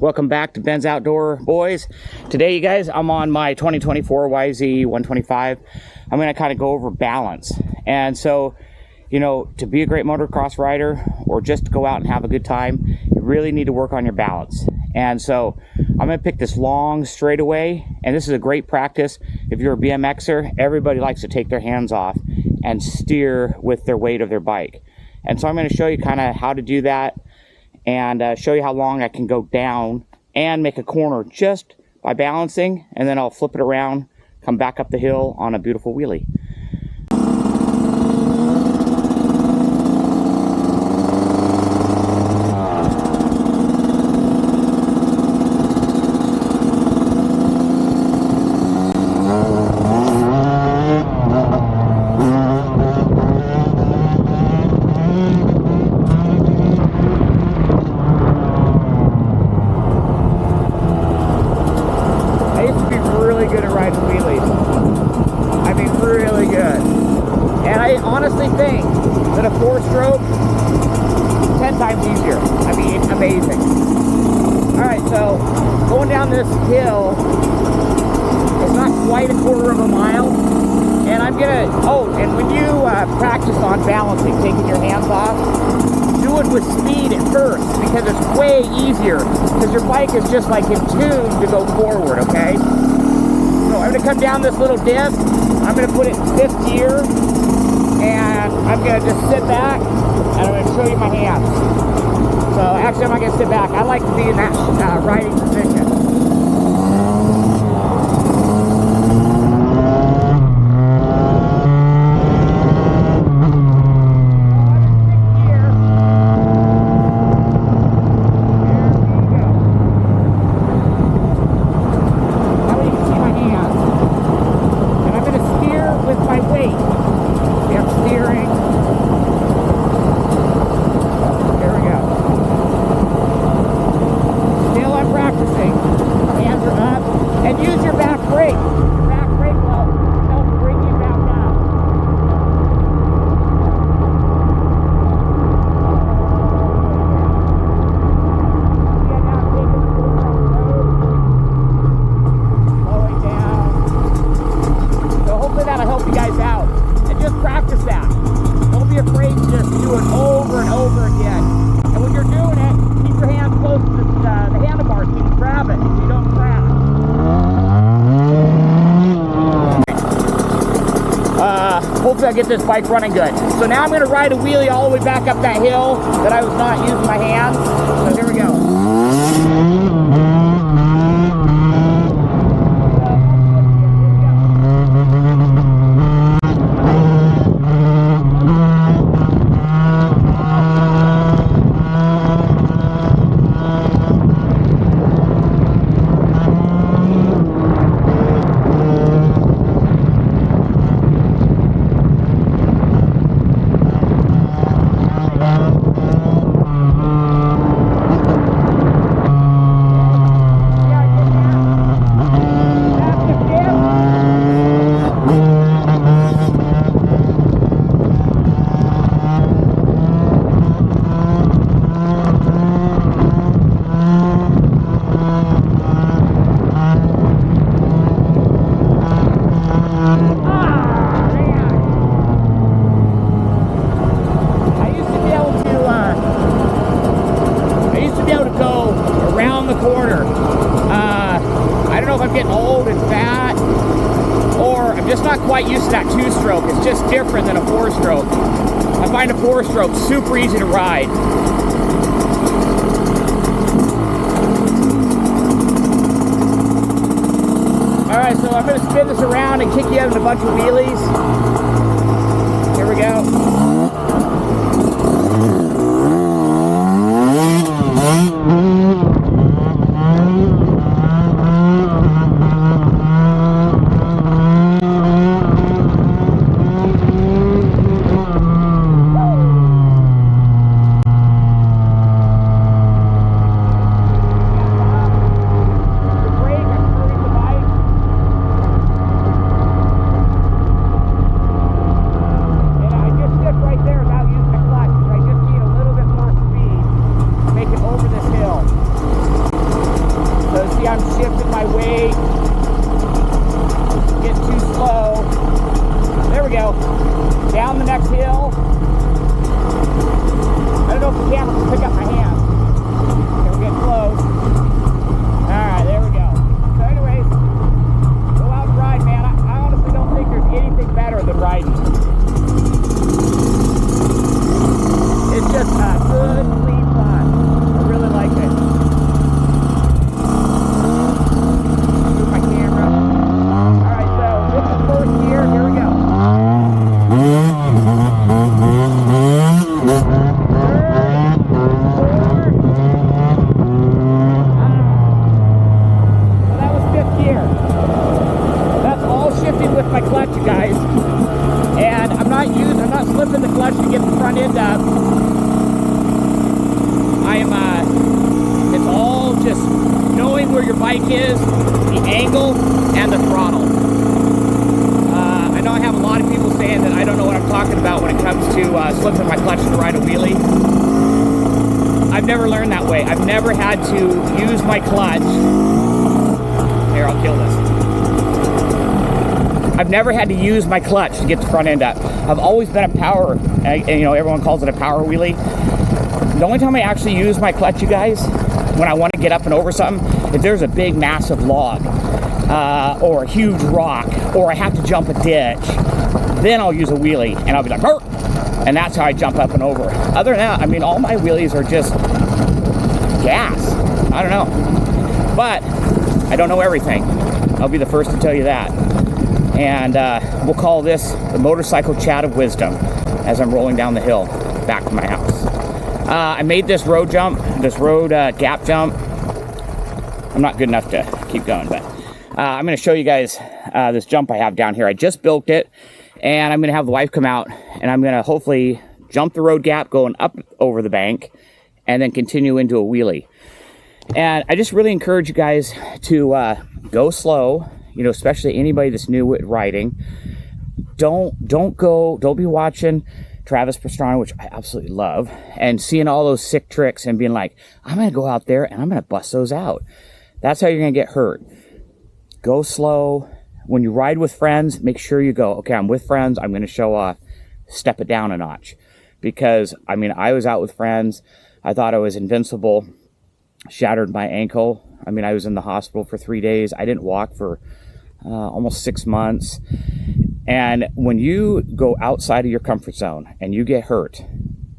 Welcome back to Ben's Outdoor Boys. Today, you guys, I'm on my 2024 YZ 125. I'm going to kind of go over balance. And so, you know, to be a great motocross rider or just to go out and have a good time, you really need to work on your balance. And so I'm going to pick this long straightaway, and this is a great practice. If you're a BMXer, everybody likes to take their hands off and steer with their weight of their bike. And so I'm going to show you kind of how to do that and show you how long I can go down and make a corner just by balancing, and then I'll flip it around, come back up the hill on a beautiful wheelie. Honestly think that a 4-stroke 10 times easier. I mean, amazing. Alright, so going down this hill, it's not quite a quarter of a mile, and I'm gonna, and when you practice on balancing, taking your hands off, do it with speed at first, because it's way easier, because your bike is just like in tune to go forward, okay? So I'm gonna come down this little disc, I'm gonna put it in 5th gear, and I'm going to just sit back, and I'm going to show you my hands. So actually, I'm not going to sit back. I like to be in that riding position. Hopefully I'll get this bike running good. So now I'm going to ride a wheelie all the way back up that hill that I was not using my hands. So here we go. Not quite used to that 2-stroke. It's just different than a 4-stroke. I find a 4-stroke super easy to ride. Alright, so I'm going to spin this around and kick you out in a bunch of wheelies. Here we go. I'm shifting my weight. Getting too slow. There we go. Down the next hill. I don't know if the camera can pick up my hand. Okay, we're getting close. Alright, there we go. So anyways, go out and ride, man. I honestly don't think there's anything better than riding. It's just good, clean fun. I really like it. Move my camera. Alright, so this is first gear. Here we go. With my clutch, you guys, and I'm not slipping the clutch to get the front end up. It's all just knowing where your bike is, the angle, and the throttle. I know I have a lot of people saying that I don't know what I'm talking about when it comes to slipping my clutch to ride a wheelie. I've never learned that way. I've never had to use my clutch. Here, I'll kill this. I've never had to use my clutch to get the front end up. I've always been a power, and you know, everyone calls it a power wheelie. The only time I actually use my clutch, you guys, when I want to get up and over something, if there's a big, massive log, or a huge rock, or I have to jump a ditch, then I'll use a wheelie, and I'll be like, "Burr!" And that's how I jump up and over. Other than that, I mean, all my wheelies are just gas. I don't know. But I don't know everything. I'll be the first to tell you that. And we'll call this the motorcycle chat of wisdom as I'm rolling down the hill back to my house. I made this road jump, this road gap jump. I'm not good enough to keep going, but I'm going to show you guys this jump I have down here. I just built it, and I'm going to have the wife come out, and I'm going to hopefully jump the road gap going up over the bank and then continue into a wheelie. And I just really encourage you guys to go slow. You know, especially anybody that's new at riding. Don't be watching Travis Pastrana, which I absolutely love, and seeing all those sick tricks and being like, I'm going to go out there and I'm going to bust those out. That's how you're going to get hurt. Go slow. When you ride with friends, make sure you go, okay, I'm with friends, I'm going to show off. Step it down a notch. Because, I mean, I was out with friends. I thought I was invincible. Shattered my ankle. I mean, I was in the hospital for 3 days. I didn't walk for almost 6 months. And when you go outside of your comfort zone and you get hurt,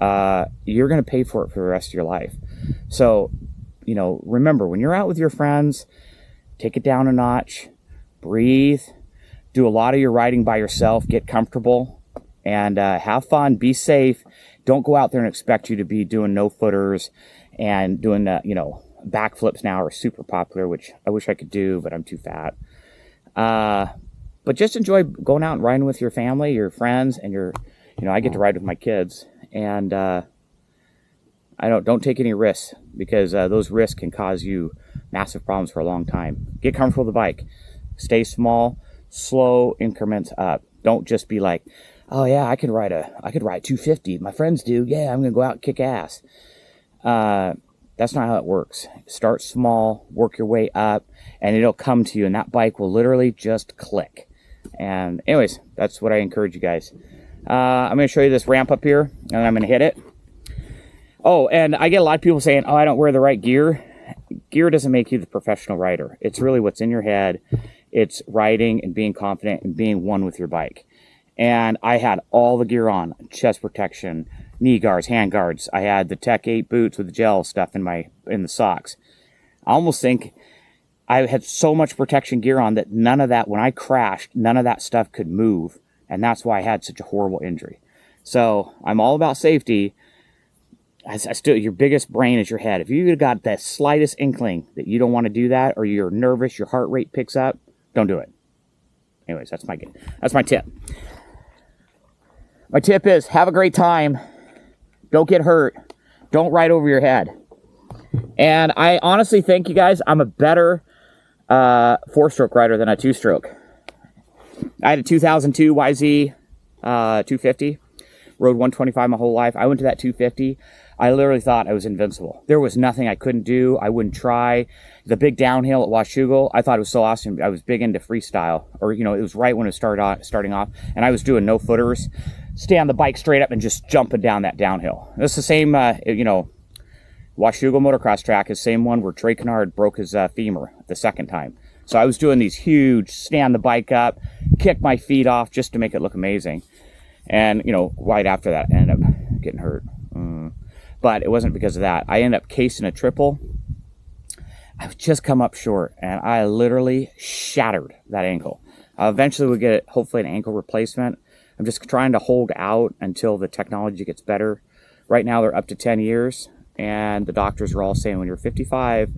you're going to pay for it for the rest of your life. So, you know, remember, when you're out with your friends, take it down a notch, breathe, do a lot of your riding by yourself, get comfortable, and have fun, be safe. Don't go out there and expect you to be doing no-footers and doing, you know, backflips now are super popular, which I wish I could do, but I'm too fat. But just enjoy going out and riding with your family, your friends, and you know, I get to ride with my kids, and don't take any risks, because those risks can cause you massive problems for a long time. Get comfortable with the bike. Stay small, slow increments up. Don't just be like, oh yeah, I could ride 250. My friends do. Yeah, I'm gonna go out and kick ass. That's not how it works. Start small, work your way up, and it'll come to you, and that bike will literally just click. And anyways, that's what I encourage you guys. I'm going to show you this ramp up here, and I'm going to hit it. Oh, and I get a lot of people saying, oh, I don't wear the right gear. Gear doesn't make you the professional rider. It's really what's in your head. It's riding and being confident and being one with your bike. And I had all the gear on: chest protection, knee guards, hand guards. I had the Tech 8 boots with the gel stuff in the socks. I almost think I had so much protection gear on that none of that, when I crashed, none of that stuff could move. And that's why I had such a horrible injury. So I'm all about safety. Your biggest brain is your head. If you've got that slightest inkling that you don't want to do that, or you're nervous, your heart rate picks up, don't do it. Anyways, that's my tip. My tip is, have a great time. Don't get hurt. Don't ride over your head. And I honestly think, you guys, I'm a better 4-stroke rider than a 2-stroke. I had a 2002 YZ 250. Rode 125 my whole life. I went to that 250. I literally thought I was invincible. There was nothing I couldn't do. I wouldn't try. The big downhill at Washougal, I thought it was so awesome. I was big into freestyle, or, you know, it was right when it starting off, and I was doing no footers, stay on the bike straight up and just jumping down that downhill. It's the same, you know, Washougal motocross track is the same one where Trey Kennard broke his femur the second time. So I was doing these huge, stand the bike up, kick my feet off just to make it look amazing. And, you know, right after that, I ended up getting hurt. But it wasn't because of that. I ended up casing a triple. I just come up short, and I literally shattered that ankle. Eventually we'll get, hopefully, an ankle replacement. I'm just trying to hold out until the technology gets better. Right now they're up to 10 years, and the doctors are all saying when you're 55,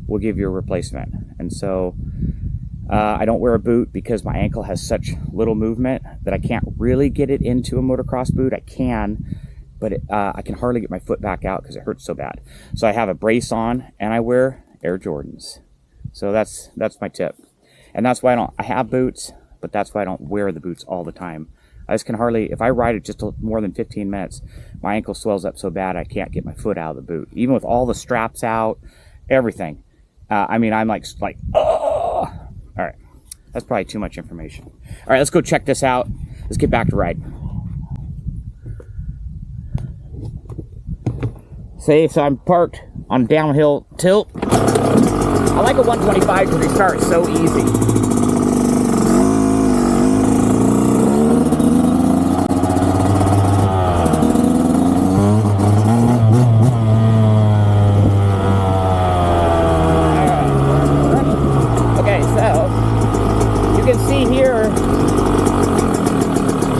we'll give you a replacement. And so I don't wear a boot because my ankle has such little movement that I can't really get it into a motocross boot. I can, but I can hardly get my foot back out because it hurts so bad. So I have a brace on, and I wear Air Jordans. So that's my tip. And that's why I have boots, but that's why I don't wear the boots all the time. I just can hardly, if I ride it just more than 15 minutes, my ankle swells up so bad I can't get my foot out of the boot. Even with all the straps out, everything. I mean, I'm like, oh! All right. That's probably too much information. All right, let's go check this out. Let's get back to riding. See, so I'm parked on downhill tilt. I like a 125 because they start so easy.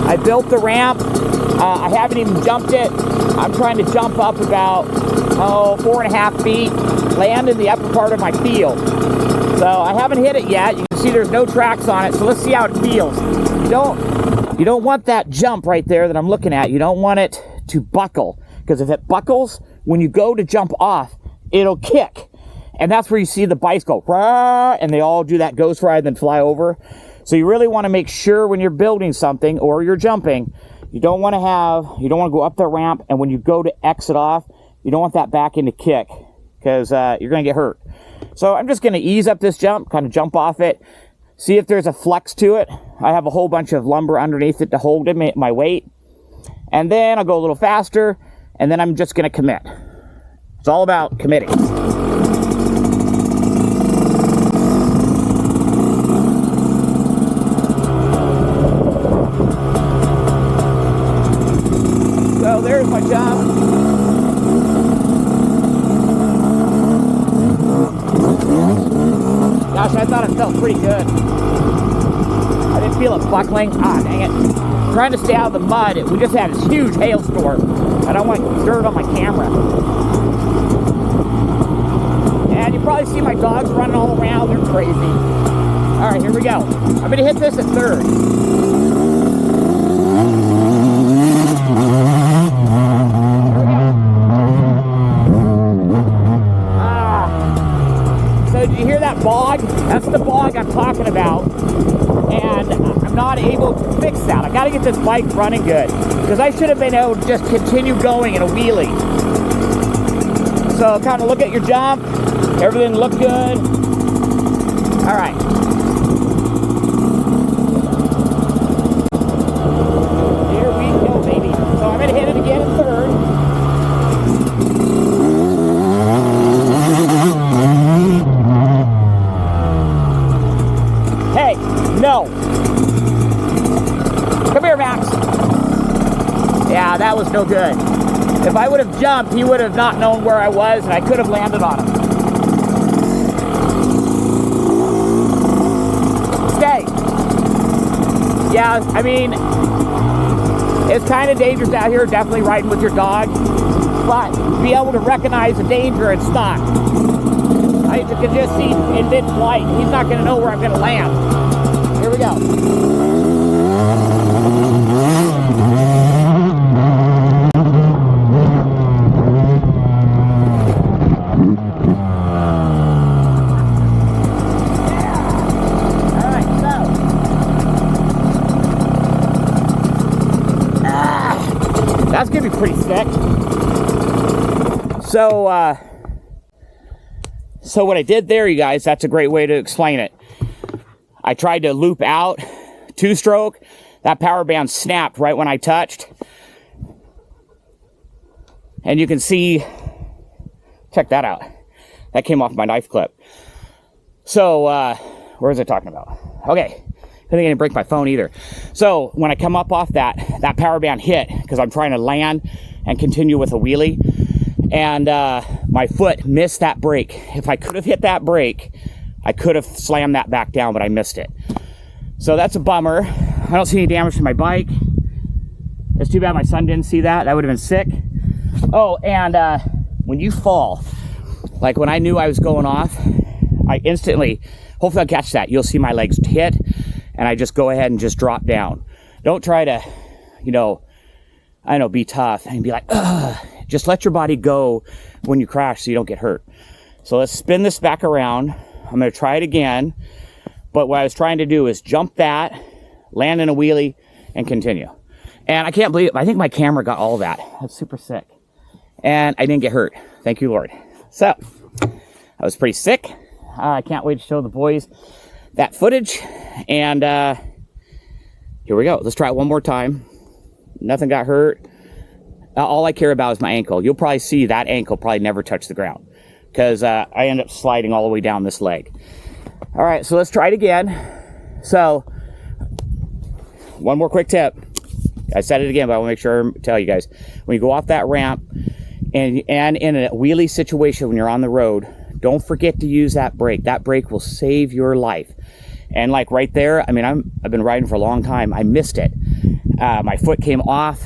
I built the ramp. I haven't even jumped it. I'm trying to jump up about 4.5 feet, land in the upper part of my field. So I haven't hit it yet. You can see there's no tracks on it. So let's see how it feels. You don't want that jump right there that I'm looking at. You don't want it to buckle, because if it buckles, when you go to jump off, it'll kick. And that's where you see the bikes go, rah, and they all do that ghost ride and then fly over. So you really want to make sure when you're building something or you're jumping, you don't want to go up the ramp, and when you go to exit off, you don't want that back end to kick, because you're going to get hurt. So I'm just going to ease up this jump, kind of jump off it, see if there's a flex to it. I have a whole bunch of lumber underneath it to hold my weight. And then I'll go a little faster, and then I'm just going to commit. It's all about committing. So there's my jump. Gosh, I thought it felt pretty good. I didn't feel it buckling. Ah, dang it. Trying to stay out of the mud. We just had this huge hailstorm. I don't want dirt on my camera. And you probably see my dogs running all around. They're crazy. All right, here we go. I'm going to hit this at third. So did you hear that bog? That's the bog I'm talking about. And I'm not able to fix that. I got to get this bike running good, because I should have been able to just continue going in a wheelie. So kind of look at your jump. Everything looked good. All right. Here we go, baby. So I'm going to hit it again in third. Hey, no. Come here, Max. Yeah, that was no good. If I would have jumped, he would have not known where I was, and I could have landed on him. Stay. Yeah, I mean, it's kind of dangerous out here, definitely riding with your dog, but be able to recognize the danger and stop. I can just see in mid-flight, he's not going to know where I'm going to land. Here we go. That's going to be pretty sick. So, so what I did there, you guys, that's a great way to explain it. I tried to loop out 2-stroke. That power band snapped right when I touched. And you can see, check that out. That came off my knife clip. So, where was I talking about? Okay, I think I didn't break my phone either. So, when I come up off that power band hit, because I'm trying to land and continue with a wheelie, and my foot missed that brake. If I could have hit that brake, I could have slammed that back down, but I missed it. So that's a bummer. I don't see any damage to my bike. It's too bad my son didn't see that. That would have been sick. Oh, and when you fall, like when I knew I was going off, I instantly, hopefully I'll catch that. You'll see my legs hit, and I just go ahead and just drop down. Don't try to, you know, I know, be tough and be like, ugh. Just let your body go when you crash so you don't get hurt. So let's spin this back around. I'm going to try it again. But what I was trying to do is jump that, land in a wheelie, and continue. And I can't believe it. I think my camera got all that. That's super sick. And I didn't get hurt. Thank you, Lord. So, I was pretty sick. I can't wait to show the boys that footage. And here we go. Let's try it one more time. Nothing got hurt. All I care about is my ankle. You'll probably see that ankle probably never touch the ground, because I end up sliding all the way down this leg. All right, so let's try it again. So, one more quick tip. I said it again, but I want to make sure I tell you guys. When you go off that ramp and in a wheelie situation when you're on the road, don't forget to use that brake. That brake will save your life. And like right there, I mean, I've been riding for a long time. I missed it. My foot came off.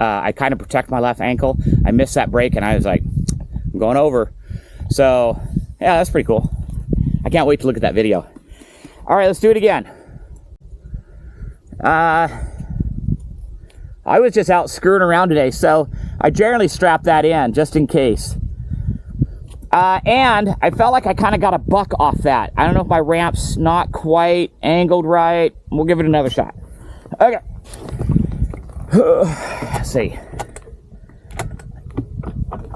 I kind of protect my left ankle. I missed that brake, and I was like, I'm going over. So, yeah, that's pretty cool. I can't wait to look at that video. All right, let's do it again. I was just out screwing around today, so I generally strap that in just in case. And I felt like I kind of got a buck off that. I don't know if my ramp's not quite angled right. We'll give it another shot. Okay. Let's see.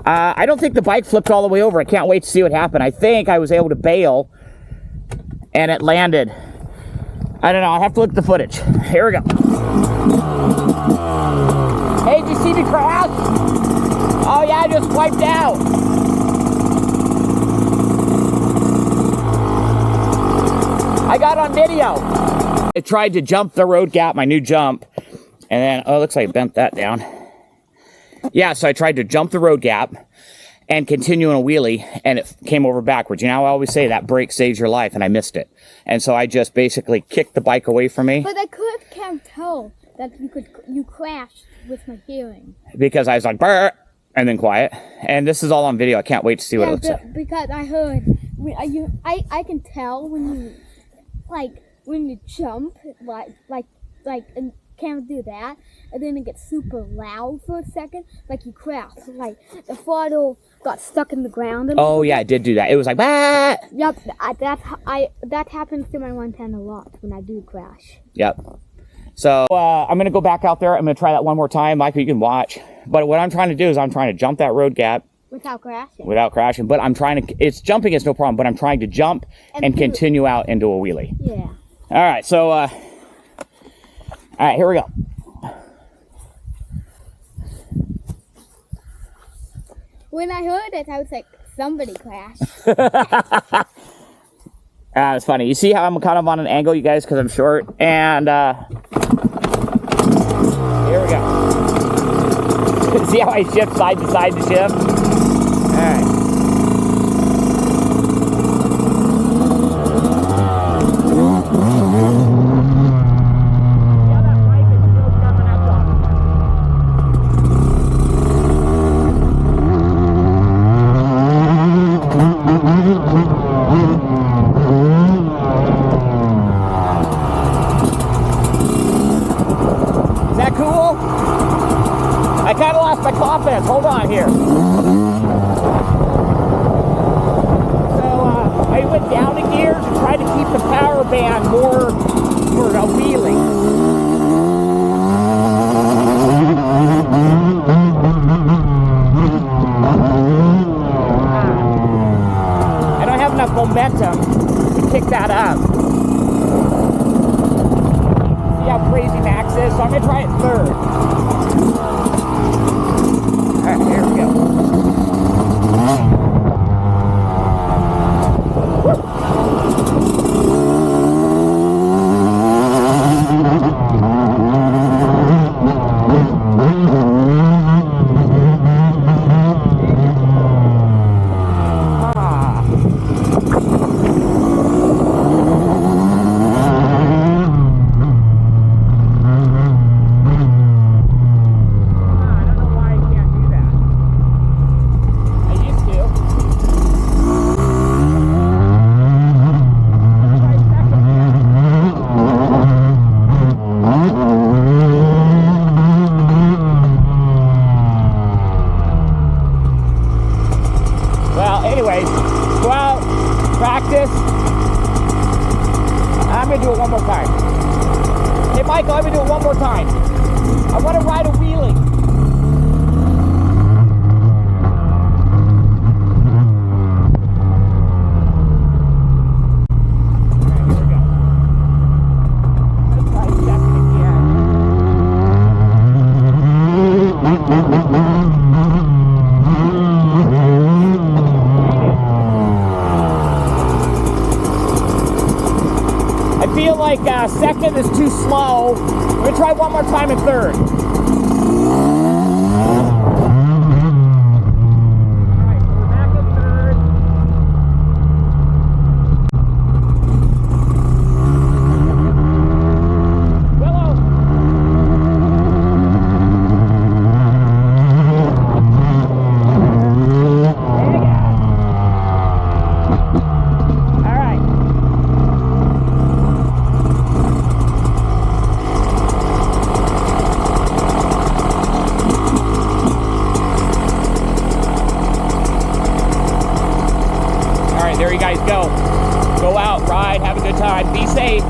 I don't think the bike flipped all the way over. I can't wait to see what happened. I think I was able to bail, and it landed. I don't know. I'll have to look at the footage. Here we go. Hey, did you see me crash? Oh, yeah, I just wiped out. I got on video. I tried to jump the road gap, my new jump, and then, oh, it looks like I bent that down. Yeah, so I tried to jump the road gap and continue in a wheelie, and it came over backwards. You know, I always say that brake saves your life, and I missed it. And so I just basically kicked the bike away from me. But I can't tell that you crashed with my hearing. Because I was like, brr, and then quiet. And this is all on video. I can't wait to see what it looks like. Because I heard, I can tell when you jump, and can't do that, and then it gets super loud for a second, like you crashed, like the throttle got stuck in the ground. Oh yeah, I did do that. It was like, bah! Yep, that happens to my 110 a lot when I do crash. Yep. So I'm gonna go back out there. I'm gonna try that one more time, Michael. You can watch. But what I'm trying to do is I'm trying to jump that road gap without crashing. But I'm trying to. It's jumping is no problem. But I'm trying to jump and continue out into a wheelie. Yeah. All right. So. All right, here we go. When I heard it, I was like, somebody crashed. It's funny. You see how I'm kind of on an angle, you guys, because I'm short? And here we go. See how I shift side to side to shift? All right. Hold on here. So I went down a gear to try to keep the power band more for a wheelie. momentum to kick that up. See how crazy max is? So I'm gonna try it third. Alright, here we go. Anyways, go out, practice. I'm gonna do it one more time. Hey Michael, I'm gonna do it one more time. I want to ride a wheelie. Alright, here we go. Let's try second I feel like second is too slow. I'm gonna try one more time in third. Alright, so we're back in third. Willow. Alright. There you guys go. Go out, ride, have a good time, be safe,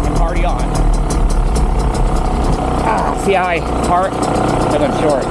and party on. See how I part? I'm short.